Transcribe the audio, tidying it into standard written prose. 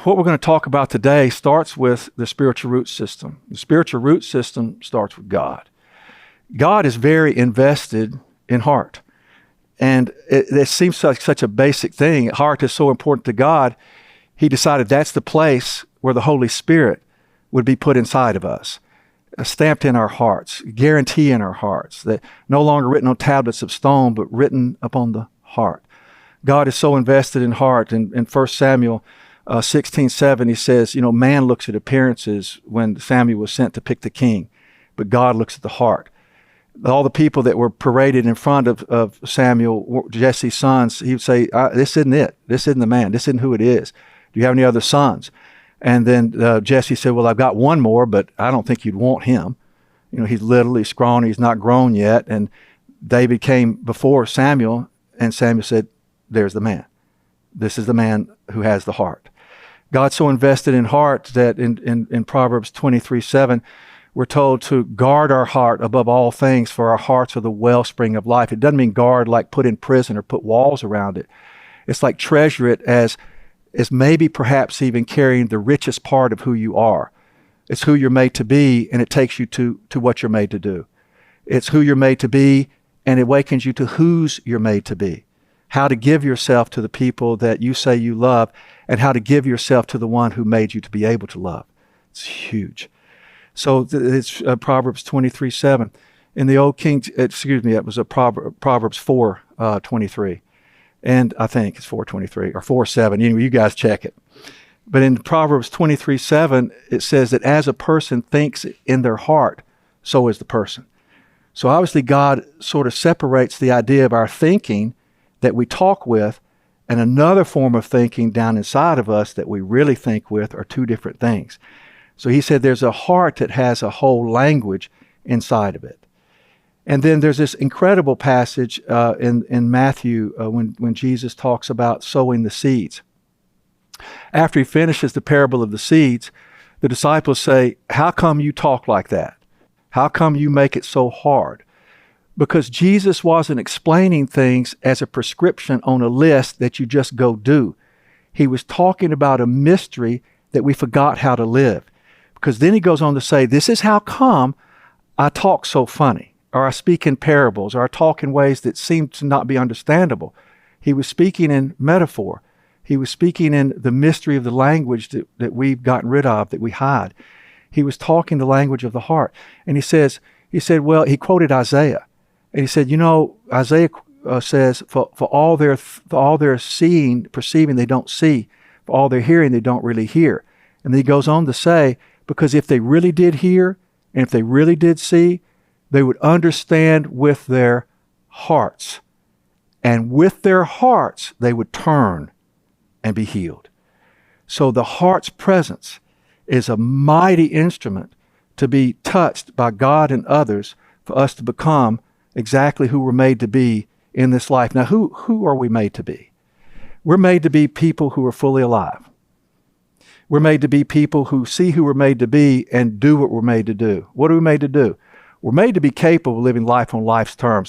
what we're going to talk about today starts with the spiritual root system. The spiritual root system starts with God. God is very invested in heart. And it seems like such a basic thing. Heart is so important to God. He decided that's the place where the Holy Spirit would be put inside of us, stamped in our hearts, guarantee in our hearts, that no longer written on tablets of stone, but written upon the heart. God is so invested in heart. In 1 Samuel 16:7, he says, man looks at appearances when Samuel was sent to pick the king, but God looks at the heart. All the people that were paraded in front of Samuel, Jesse's sons, he would say, this isn't it. This isn't the man. This isn't who it is. Do you have any other sons? And then Jesse said, well, I've got one more, but I don't think you'd want him. He's little, he's scrawny, he's not grown yet. And David came before Samuel, and Samuel said, there's the man. This is the man who has the heart. God's so invested in heart that in Proverbs 23:7, we're told to guard our heart above all things, for our hearts are the wellspring of life. It doesn't mean guard like put in prison or put walls around it. It's like treasure it as maybe perhaps even carrying the richest part of who you are. It's who you're made to be, and it takes you to what you're made to do. It's who you're made to be, and it awakens you to whose you're made to be. How to give yourself to the people that you say you love, and how to give yourself to the one who made you to be able to love. It's huge. So it's Proverbs 23:7. In the Old King, it was a Proverbs 4:23. And I think it's 4:23 or 4:7. Anyway, you guys check it. But in Proverbs 23:7, it says that as a person thinks in their heart, so is the person. So obviously God sort of separates the idea of our thinking that we talk with and another form of thinking down inside of us that we really think with are two different things. So he said there's a heart that has a whole language inside of it. And then there's this incredible passage in Matthew when Jesus talks about sowing the seeds. After he finishes the parable of the seeds, the disciples say, how come you talk like that? How come you make it so hard? Because Jesus wasn't explaining things as a prescription on a list that you just go do. He was talking about a mystery that we forgot how to live. Because then he goes on to say, this is how come I talk so funny, or I speak in parables, or I talk in ways that seem to not be understandable. He was speaking in metaphor. He was speaking in the mystery of the language that we've gotten rid of, that we hide. He was talking the language of the heart. And he he quoted Isaiah. And he said, Isaiah says, for all their seeing, perceiving, they don't see. For all their hearing, they don't really hear. And then he goes on to say, because if they really did hear, and if they really did see, they would understand with their hearts. And with their hearts, they would turn and be healed. So the heart's presence is a mighty instrument to be touched by God and others for us to become exactly who we're made to be in this life. Now, who are we made to be? We're made to be people who are fully alive. We're made to be people who see who we're made to be and do what we're made to do. What are we made to do? We're made to be capable of living life on life's terms.